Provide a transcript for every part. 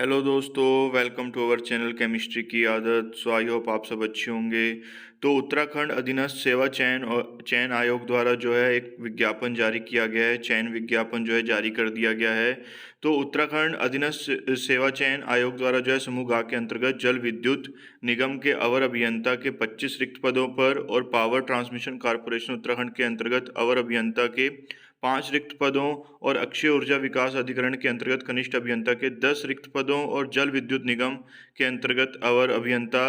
Hello दोस्तों, welcome to our channel chemistry की आदत। सो आई होप आप सब अच्छे होंगे। तो उत्तराखंड अधीनस्थ सेवा चयन आयोग द्वारा जो है एक विज्ञापन जारी किया गया है। चयन विज्ञापन जो है जारी कर दिया गया है। तो उत्तराखंड अधीनस्थ सेवा चयन आयोग द्वारा जो है समूह ग के अंतर्गत जल विद्युत निगम के अवर अभियंता के 25 रिक्त पदों पर और पावर ट्रांसमिशन कॉरपोरेशन उत्तराखंड के अंतर्गत अवर अभियंता के 5 रिक्त पदों और अक्षय ऊर्जा विकास अधिकरण के अंतर्गत कनिष्ठ अभियंता के 10 रिक्त पदों और जल विद्युत निगम के अंतर्गत अवर अभियंता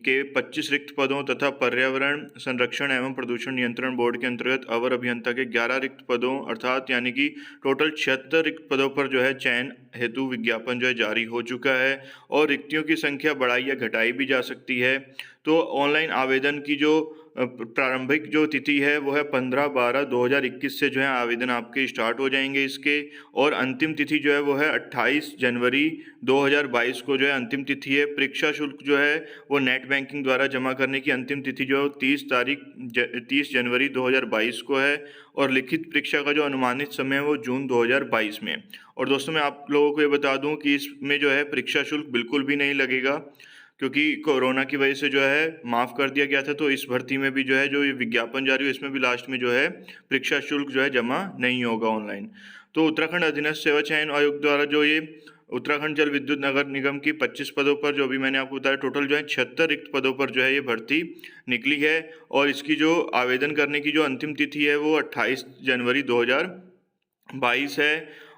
के 25 रिक्त पदों तथा पर्यावरण संरक्षण एवं प्रदूषण नियंत्रण बोर्ड के अंतर्गत अवर अभियंता के 11 रिक्त पदों अर्थात यानी कि टोटल 76 रिक्त पदों पर जो है चयन हेतु विज्ञापन जो है जारी हो चुका है और रिक्तियों की संख्या बढ़ाई या घटाई भी जा सकती है। तो ऑनलाइन आवेदन की जो प्रारंभिक जो तिथि है वो है 15/12/2021 से जो है आवेदन आपके स्टार्ट हो जाएंगे इसके। और अंतिम तिथि जो है वो है 28 जनवरी 2022 को जो है अंतिम तिथि है। परीक्षा शुल्क जो है वो नेट बैंकिंग द्वारा जमा करने की अंतिम तिथि जो है 30 जनवरी 2022 को है। और लिखित परीक्षा का जो अनुमानित समय है वो जून 2022 में। और दोस्तों मैं आप लोगों को ये बता दूं कि इसमें जो है परीक्षा शुल्क बिल्कुल भी नहीं लगेगा, क्योंकि कोरोना की वजह से जो है माफ़ कर दिया गया था। तो इस भर्ती में भी जो है जो ये विज्ञापन जारी हो इसमें भी लास्ट में जो है परीक्षा शुल्क जो है जमा नहीं होगा ऑनलाइन। तो उत्तराखंड अधीनस्थ सेवा चयन आयोग द्वारा जो ये उत्तराखंड जल विद्युत नगर निगम की 25 पदों पर जो भी मैंने आपको बताया टोटल जो है 76 रिक्त पदों पर जो है ये भर्ती निकली है। और इसकी जो आवेदन करने की जो अंतिम तिथि है वो 28 जनवरी 2022 है।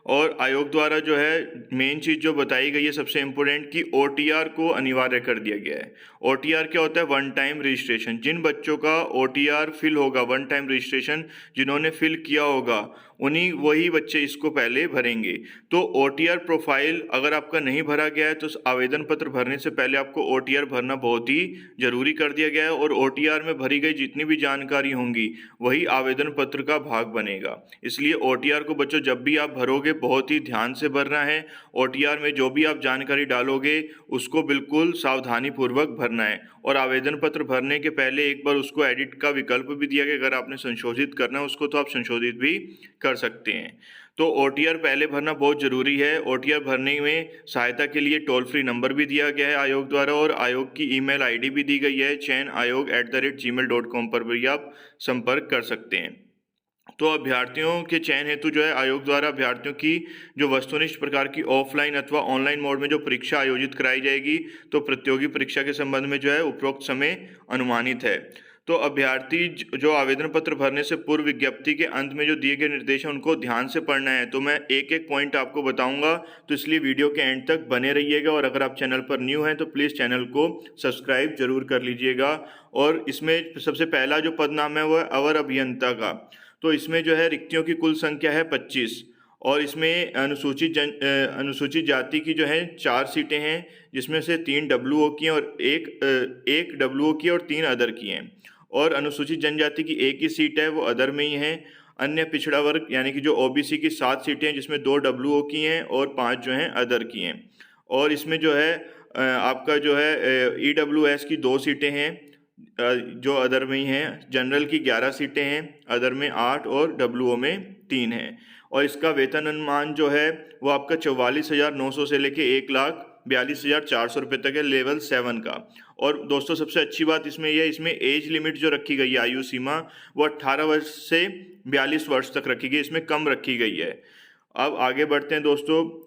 और आयोग द्वारा जो है मेन चीज़ जो बताई गई है सबसे इम्पोर्टेंट कि OTR को अनिवार्य कर दिया गया है। OTR क्या होता है? One time registration. जिन बच्चों का OTR फिल होगा, वन टाइम रजिस्ट्रेशन जिन्होंने फिल किया होगा वही बच्चे इसको पहले भरेंगे। तो OTR प्रोफाइल अगर आपका नहीं भरा गया है तो आवेदन पत्र भरने से पहले आपको OTR भरना बहुत ही जरूरी कर दिया गया है। और OTR में भरी गई जितनी भी जानकारी होंगी वही आवेदन पत्र का भाग बनेगा। इसलिए OTR को बच्चों जब भी आप भरोगे बहुत ही ध्यान से भरना है। OTR में जो भी आप जानकारी डालोगे उसको बिल्कुल सावधानी पूर्वक भरना है। और आवेदन पत्र भरने के पहले एक बार उसको एडिट का विकल्प भी दिया गया, अगर आपने संशोधित करना है उसको तो आप संशोधित भी कर सकते हैं। तो OTR पहले भरना बहुत जरूरी है। OTR भरने में सहायता के लिए टोल फ्री नंबर भी दिया गया है आयोग द्वारा और आयोग की ईमेल ID भी दी गई है chayanayog@gmail.com पर भी आप संपर्क कर सकते हैं। तो अभ्यर्थियों के चयन हेतु जो है आयोग द्वारा अभ्यर्थियों की जो वस्तुनिष्ठ प्रकार की ऑफलाइन अथवा ऑनलाइन मोड में जो परीक्षा आयोजित कराई जाएगी, तो प्रतियोगी परीक्षा के संबंध में जो है उपरोक्त समय अनुमानित है। तो अभ्यर्थी जो आवेदन पत्र भरने से पूर्व विज्ञप्ति के अंत में जो दिए गए निर्देश हैं उनको ध्यान से पढ़ना है। तो मैं एक एक पॉइंट आपको बताऊंगा, तो इसलिए वीडियो के एंड तक बने रहिएगा। और अगर आप चैनल पर न्यू हैं तो प्लीज़ चैनल को सब्सक्राइब जरूर कर लीजिएगा। और इसमें सबसे पहला जो पद नाम है वो है अवर अभियंता का। तो इसमें जो है रिक्तियों की कुल संख्या है 25। और इसमें अनुसूचित जाति की जो है 4 सीटें हैं, जिसमें से 3 WO की हैं और एक WO की और 3 अदर की हैं। और अनुसूचित जनजाति की एक ही सीट है, वो अदर में ही है। अन्य पिछड़ा वर्ग यानी कि जो OBC की 7 सीटें हैं, जिसमें 2 WO की हैं और 5 जो हैं अदर की हैं। और इसमें जो है आपका जो है EWS की 2 सीटें हैं जो अदर में ही हैं। जनरल की 11 सीटें हैं, अदर में 8 और WO में 3 हैं। और इसका वेतन अनुमान जो है वो आपका 44,900 से लेके 1,42,400 रुपये तक है, लेवल 7 का। और दोस्तों सबसे अच्छी बात इसमें यह है, इसमें एज लिमिट जो रखी गई है, आयु सीमा, वो 18 वर्ष से 42 वर्ष तक रखी गई, इसमें कम रखी गई है। अब आगे बढ़ते हैं दोस्तों।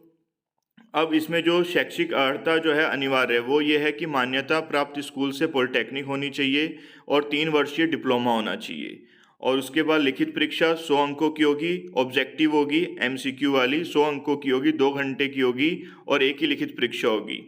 अब इसमें जो शैक्षिक अर्हता जो है अनिवार्य है वो ये है कि मान्यता प्राप्त स्कूल से पॉलिटेक्निक होनी चाहिए और 3 वर्षीय डिप्लोमा होना चाहिए। और उसके बाद लिखित परीक्षा 100 अंकों की होगी, ऑब्जेक्टिव होगी MCQ वाली 100 अंकों की होगी, 2 घंटे की होगी और एक ही लिखित परीक्षा होगी।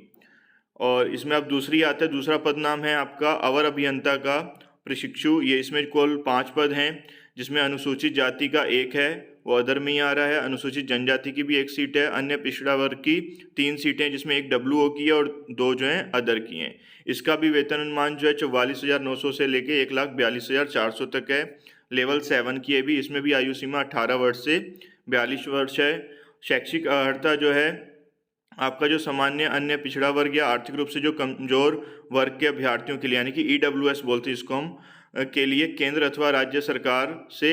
और इसमें अब दूसरी आता है, दूसरा पद नाम है आपका अवर अभियंता का प्रशिक्षु। ये इसमें कुल 5 पद हैं, जिसमें अनुसूचित जाति का 1 है, वो अदर में ही आ रहा है। अनुसूचित जनजाति की भी 1 सीट है। अन्य पिछड़ा वर्ग की 3 सीटें, जिसमें 1 WO की है और 2 जो हैं अदर की हैं। इसका भी वेतन अनुमान जो है 44,900 से लेके 1,42,400 तक है, लेवल 7 की है भी। इसमें भी आयु सीमा 18 वर्ष से 42 वर्ष है। शैक्षिक अर्हता जो है आपका जो सामान्य अन्य पिछड़ा वर्ग या आर्थिक रूप से जो कमजोर वर्ग के अभ्यर्थियों के लिए यानी कि EWS बोलते हैं इसको हम, के लिए केंद्र अथवा राज्य सरकार से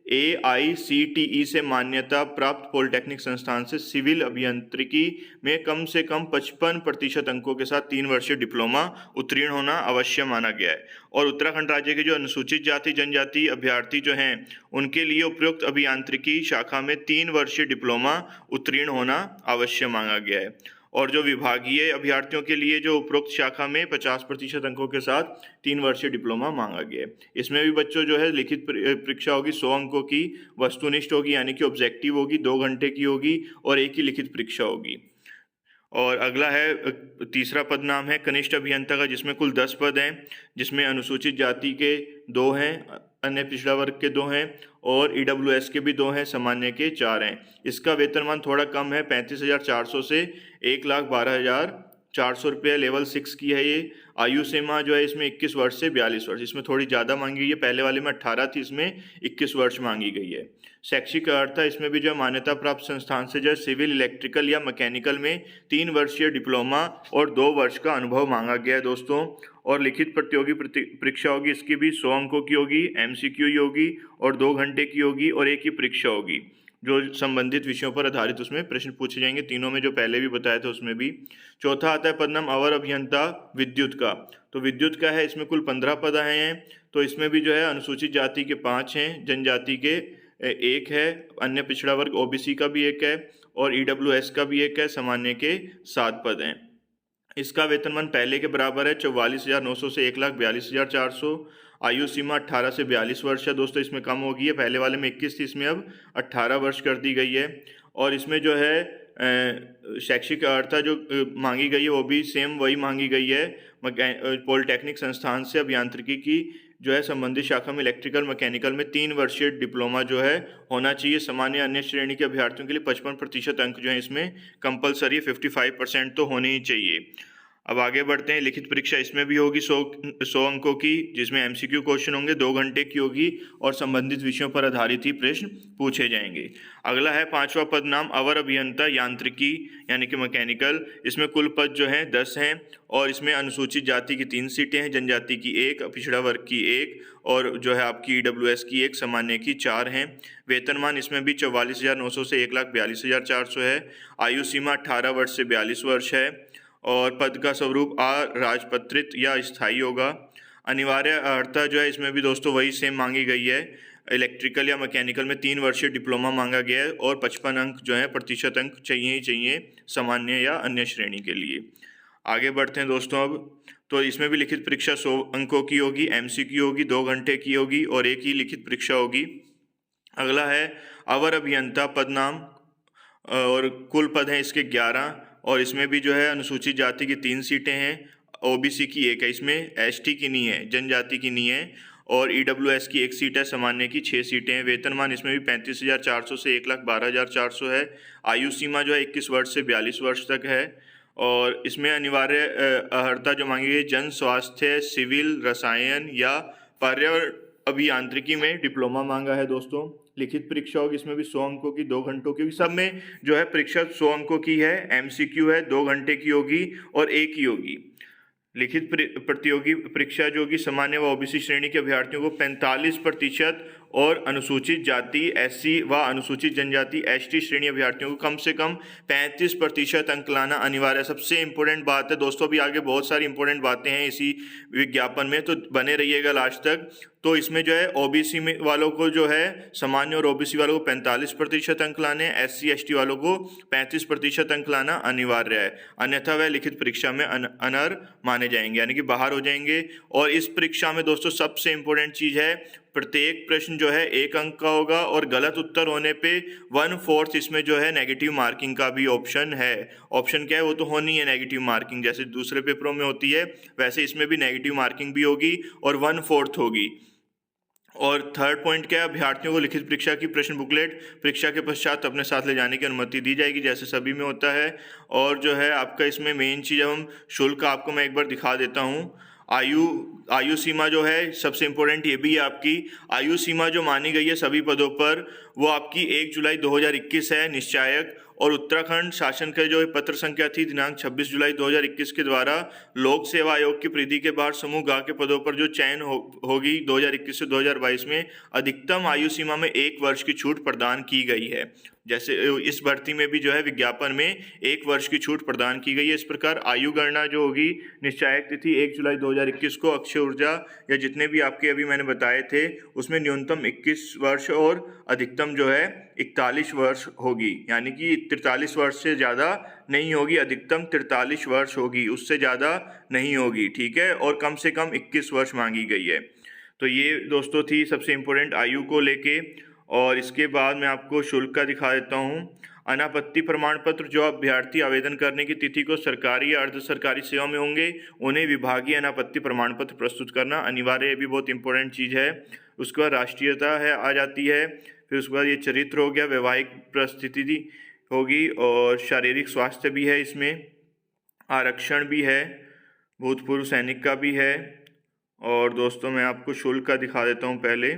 AICTE से मान्यता प्राप्त पॉलिटेक्निक संस्थान से सिविल अभियांत्रिकी में कम से कम 55% अंकों के साथ 3 वर्षीय डिप्लोमा उत्तीर्ण होना अवश्य माना गया है। और उत्तराखंड राज्य के जो अनुसूचित जाति जनजाति अभ्यर्थी जो हैं उनके लिए उपयुक्त अभियांत्रिकी शाखा में 3 वर्षीय डिप्लोमा उत्तीर्ण होना अवश्य मांगा गया है। और जो विभागीय अभ्यर्थियों के लिए जो उपरोक्त शाखा में 50% अंकों के साथ 3 वर्षीय डिप्लोमा मांगा गया है। इसमें भी बच्चों जो है लिखित परीक्षा होगी 100 अंकों की, वस्तुनिष्ठ होगी यानी कि ऑब्जेक्टिव होगी, 2 घंटे की होगी और एक ही लिखित परीक्षा होगी। और अगला है तीसरा पद नाम है कनिष्ठ अभियंता का, जिसमें कुल 10 पद हैं, जिसमें अनुसूचित जाति के 2 हैं, अन्य पिछड़ा वर्ग के 2 हैं और EWS के भी 2 हैं, सामान्य के 4 हैं। इसका वेतनमान थोड़ा कम है, 35,400 से 1,12,400 रुपये लेवल 6 की है ये। आयु सीमा जो है इसमें 21 वर्ष से 42 वर्ष, इसमें थोड़ी ज़्यादा मांगी गई है, पहले वाले में 18 थी, इसमें 21 वर्ष मांगी गई है। शैक्षिक अर्हता इसमें भी जो मान्यता प्राप्त संस्थान से जो सिविल, इलेक्ट्रिकल या मैकेनिकल में 3 वर्षीय डिप्लोमा और 2 वर्ष का अनुभव मांगा गया है दोस्तों। और लिखित प्रतियोगी परीक्षा होगी, इसकी भी 100 अंकों की होगी, MCQ ही होगी और 2 घंटे की होगी और एक ही परीक्षा होगी जो संबंधित विषयों पर आधारित उसमें प्रश्न पूछे जाएंगे, तीनों में जो पहले भी बताया था उसमें भी। चौथा आता है पद नाम अवर अभियंता विद्युत का। तो विद्युत का है, इसमें कुल 15 पद आए हैं। तो इसमें भी जो है अनुसूचित जाति के 5 हैं, जनजाति के 1 है, अन्य पिछड़ा वर्ग OBC का भी 1 है और EWS का भी 1 है, सामान्य के 7 पद हैं। इसका वेतनमान पहले के बराबर है, 44,900 से 1,42,400। आयु सीमा 18 से 42 वर्ष है दोस्तों, इसमें कम हो गई है, पहले वाले में 21 थी, इसमें अब 18 वर्ष कर दी गई है। और इसमें जो है शैक्षिक अर्हता जो मांगी गई है वो भी सेम वही मांगी गई है, पॉलिटेक्निक संस्थान से अभियांत्रिकी की जो है संबंधित शाखा में इलेक्ट्रिकल मैकेनिकल में 3 वर्षीय डिप्लोमा जो है होना चाहिए। सामान्य अन्य श्रेणी के अभ्यर्थियों के लिए 55% अंक जो है इसमें कंपलसरी 55% तो होने ही चाहिए। अब आगे बढ़ते हैं, लिखित परीक्षा इसमें भी होगी 100 अंकों की, जिसमें MCQ क्वेश्चन होंगे, 2 घंटे की होगी और संबंधित विषयों पर आधारित ही प्रश्न पूछे जाएंगे। अगला है 5वां पद नाम अवर अभियंता यांत्रिकी यानी कि मैकेनिकल। इसमें कुल पद जो हैं 10 हैं और इसमें अनुसूचित जाति की 3 सीटें हैं, जनजाति की 1, पिछड़ा वर्ग की 1 और जो है आपकी EWS की 1, सामान्य की 4 हैं। वेतनमान इसमें भी 44,900 से 1,42,400 है। आयु सीमा 18 वर्ष से 42 वर्ष है और पद का स्वरूप राजपत्रित या स्थायी होगा। अनिवार्य अर्हता जो है इसमें भी दोस्तों वही सेम मांगी गई है, इलेक्ट्रिकल या मैकेनिकल में 3 वर्षीय डिप्लोमा मांगा गया है और 55 अंक जो है प्रतिशत अंक चाहिए ही चाहिए सामान्य या अन्य श्रेणी के लिए। आगे बढ़ते हैं दोस्तों अब, तो इसमें भी लिखित परीक्षा 100 अंकों की होगी, MCQ होगी, 2 घंटे की होगी और एक ही लिखित परीक्षा होगी। अगला है अवर अभियंता पद नाम और कुल पद हैं इसके 11 और इसमें भी जो है अनुसूचित जाति की 3 सीटें हैं, OBC की 1 है, इसमें ST की नहीं है, जनजाति की नहीं है और EWS की 1 सीट है, सामान्य की 6 सीटें हैं। वेतनमान इसमें भी 35,400 से 1,12,400 है। आयु सीमा जो है 21 वर्ष से 42 वर्ष तक है और इसमें अनिवार्य अर्हता जो मांगी गई जन स्वास्थ्य, सिविल, रसायन या पर्यावरण अभियांत्रिकी में डिप्लोमा मांगा है दोस्तों। लिखित परीक्षा होगी, इसमें भी 100 अंकों की, 2 घंटों की, सब में जो है परीक्षा 100 अंकों की है, MCQ है, 2 घंटे की होगी और एक ही होगी। लिखित प्रतियोगी परीक्षा जो कि सामान्य व OBC श्रेणी के अभ्यर्थियों को 45% और अनुसूचित जाति SC व अनुसूचित जनजाति ST श्रेणी अभ्यर्थियों को कम से कम 35% अंक लाना अनिवार्य। सबसे इम्पोर्टेंट बात है दोस्तों, भी आगे बहुत सारी इंपॉर्टेंट बातें हैं इसी विज्ञापन में, तो बने रहिएगा लास्ट तक। तो इसमें जो है OBC में वालों को जो है सामान्य और OBC वालों को 45% अंक लाने, SC ST वालों को 35% अंक लाना अनिवार्य है, अन्यथा वह लिखित परीक्षा में अनर्ह माने जाएंगे यानी कि बाहर हो जाएंगे। और इस परीक्षा में दोस्तों सबसे इम्पोर्टेंट चीज़ है, प्रत्येक प्रश्न जो है 1 अंक का होगा और गलत उत्तर होने पे 1/4 इसमें जो है नेगेटिव मार्किंग का भी ऑप्शन है। ऑप्शन क्या है, वो तो होनी है नेगेटिव मार्किंग, जैसे दूसरे पेपरों में होती है वैसे इसमें भी नेगेटिव मार्किंग भी होगी और 1/4 होगी। और थर्ड पॉइंट क्या है, अभ्यर्थियों को लिखित परीक्षा की प्रश्न बुकलेट परीक्षा के पश्चात अपने साथ ले जाने की अनुमति दी जाएगी, जैसे सभी में होता है। और जो है आपका इसमें मेन चीज़, हम शुल्क आपको मैं एक बार दिखा देता हूँ। आयु सीमा जो है सबसे इम्पोर्टेंट ये भी है, आपकी आयु सीमा जो मानी गई है सभी पदों पर वो आपकी 1 जुलाई 2021 है निश्चायक, और उत्तराखंड शासन का जो पत्र संख्या थी दिनांक 26 जुलाई 2021 के द्वारा लोक सेवा आयोग की परिधि के बाहर समूह ग के पदों पर जो चयन होगी 2021 से 2022 में अधिकतम आयु सीमा में 1 वर्ष की छूट प्रदान की गई है। जैसे इस भर्ती में भी जो है विज्ञापन में 1 वर्ष की छूट प्रदान की गई है। इस प्रकार आयु गणना जो होगी निश्चायक तिथि 1 जुलाई 2021 को अक्षय ऊर्जा या जितने भी आपके अभी मैंने बताए थे उसमें न्यूनतम 21 वर्ष और अधिकतम जो है 41 वर्ष होगी, यानी कि 43 वर्ष से ज़्यादा नहीं होगी, अधिकतम 43 वर्ष होगी, उससे ज़्यादा नहीं होगी, ठीक है। और कम से कम 21 वर्ष मांगी गई है। तो ये दोस्तों थी सबसे इम्पोर्टेंट आयु को लेके। और इसके बाद मैं आपको शुल्क का दिखा देता हूँ। अनापत्ति प्रमाण पत्र जो अभ्यर्थी आवेदन करने की तिथि को सरकारी या अर्ध सरकारी सेवा में होंगे उन्हें विभागीय अनापत्ति प्रमाण पत्र प्रस्तुत करना अनिवार्य, ये भी बहुत इंपॉर्टेंट चीज़ है। उसके बाद राष्ट्रीयता है आ जाती है, फिर उसके बाद ये चरित्र हो गया, वैवाहिक परिस्थिति होगी और शारीरिक स्वास्थ्य भी है, इसमें आरक्षण भी है, भूतपूर्व सैनिक का भी है। और दोस्तों मैं आपको शुल्क का दिखा देता हूँ पहले।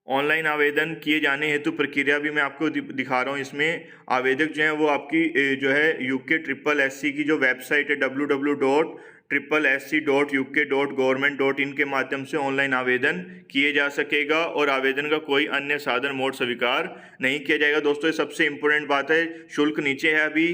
ऑनलाइन आवेदन किए जाने हेतु प्रक्रिया भी मैं आपको दिखा रहा हूँ। इसमें आवेदक जो है वो आपकी जो है UK-SSC की जो वेबसाइट है www.SSC.UK.Government.in के माध्यम से ऑनलाइन आवेदन किए जा सकेगा और आवेदन का कोई अन्य साधन मोड स्वीकार नहीं किया जाएगा। दोस्तों ये सबसे इम्पोर्टेंट बात है। शुल्क नीचे है अभी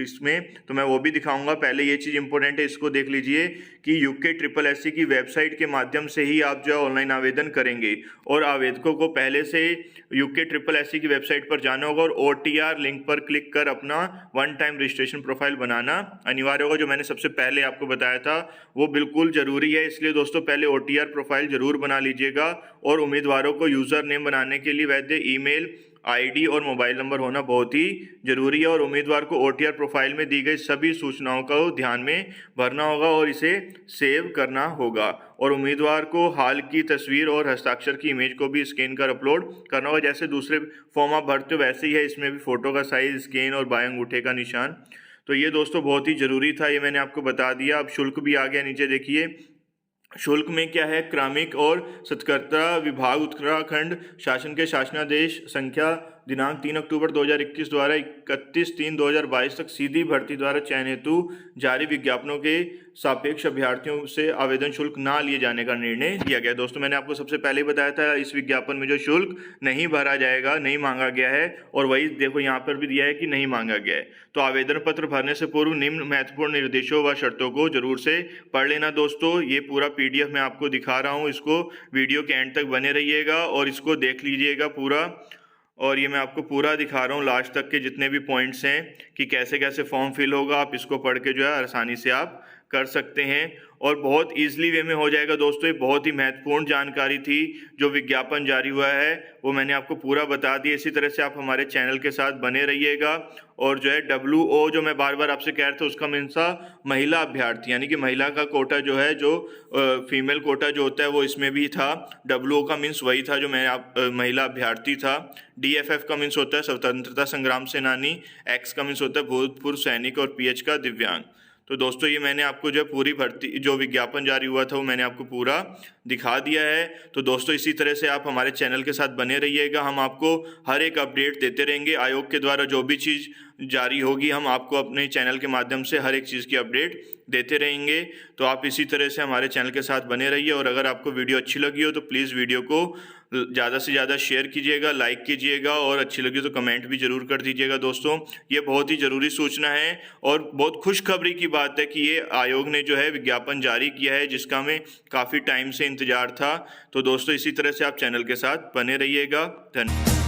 इसमें, तो मैं वो भी दिखाऊंगा। पहले ये चीज़ इंपॉर्टेंट है, इसको देख लीजिए कि UK-SSC की वेबसाइट के माध्यम से ही आप जो है ऑनलाइन आवेदन करेंगे और आवेदकों को पहले से UK-SSC की वेबसाइट पर जाना होगा और OTR लिंक पर क्लिक कर अपना 1 टाइम रजिस्ट्रेशन प्रोफाइल बनाना अनिवार्य होगा। जो मैंने सबसे पहले आपको बताया था वो बिल्कुल ज़रूरी है, इसलिए दोस्तों पहले OTR प्रोफाइल ज़रूर बना लीजिएगा। और उम्मीदवारों को यूज़र नेम बनाने के लिए वैध ईमेल ID और मोबाइल नंबर होना बहुत ही ज़रूरी है। और उम्मीदवार को OTR प्रोफाइल में दी गई सभी सूचनाओं को ध्यान में भरना होगा और इसे सेव करना होगा। और उम्मीदवार को हाल की तस्वीर और हस्ताक्षर की इमेज को भी स्कैन कर अपलोड करना होगा। जैसे दूसरे फॉर्म आप भरते हो वैसे ही है, इसमें भी फ़ोटो का साइज़, स्कैन और बाएं अंगूठे का निशान। तो ये दोस्तों बहुत ही ज़रूरी था, ये मैंने आपको बता दिया। अब शुल्क भी आ गया, नीचे देखिए शुल्क में क्या है। क्रमिक और सत्कर्ता विभाग उत्तराखंड शासन के शासनादेश संख्या दिनांक 3 अक्टूबर 2021 द्वारा 31/3/2022 तक सीधी भर्ती द्वारा चयन हेतु जारी विज्ञापनों के सापेक्ष अभ्यर्थियों से आवेदन शुल्क ना लिए जाने का निर्णय लिया गया। दोस्तों मैंने आपको सबसे पहले बताया था इस विज्ञापन में जो शुल्क नहीं भरा जाएगा, नहीं मांगा गया है, और वही देखो यहाँ पर भी दिया है कि नहीं मांगा गया है। तो आवेदन पत्र भरने से पूर्व निम्न महत्वपूर्ण निर्देशों व शर्तों को जरूर से पढ़ लेना। दोस्तों ये पूरा PDF मैं आपको दिखा रहा हूँ, इसको वीडियो के एंड तक बने रहिएगा और इसको देख लीजिएगा पूरा। और ये मैं आपको पूरा दिखा रहा हूँ लास्ट तक के जितने भी पॉइंट्स हैं कि कैसे कैसे फॉर्म फिल होगा। आप इसको पढ़ के जो है आसानी से आप कर सकते हैं और बहुत ईजिली वे में हो जाएगा। दोस्तों ये बहुत ही महत्वपूर्ण जानकारी थी। जो विज्ञापन जारी हुआ है वो मैंने आपको पूरा बता दिया। इसी तरह से आप हमारे चैनल के साथ बने रहिएगा। और जो है WO जो मैं बार बार आपसे कह रहा था उसका मीन्स था महिला अभ्यर्थी, यानी कि महिला का कोटा जो है, जो फीमेल कोटा जो होता है वो इसमें भी था। WO का मीन्स वही था जो मैं महिला अभ्यर्थी था। DFF का मीन्स होता है स्वतंत्रता संग्राम सेनानी, X का मीन्स होता है भूतपूर्व सैनिक और PH का दिव्यांग। तो दोस्तों ये मैंने आपको जो पूरी भर्ती जो विज्ञापन जारी हुआ था वो मैंने आपको पूरा दिखा दिया है। तो दोस्तों इसी तरह से आप हमारे चैनल के साथ बने रहिएगा। हम आपको हर एक अपडेट देते रहेंगे। आयोग के द्वारा जो भी चीज़ जारी होगी हम आपको अपने चैनल के माध्यम से हर एक चीज़ की अपडेट देते रहेंगे। तो आप इसी तरह से हमारे चैनल के साथ बने रहिए। और अगर आपको वीडियो अच्छी लगी हो तो प्लीज़ वीडियो को ज़्यादा से ज़्यादा शेयर कीजिएगा, लाइक कीजिएगा और अच्छी लगी तो कमेंट भी ज़रूर कर दीजिएगा। दोस्तों ये बहुत ही ज़रूरी सूचना है और बहुत खुशखबरी की बात है कि ये आयोग ने जो है विज्ञापन जारी किया है जिसका हमें काफ़ी टाइम से इंतज़ार था। तो दोस्तों इसी तरह से आप चैनल के साथ बने रहिएगा। धन्यवाद।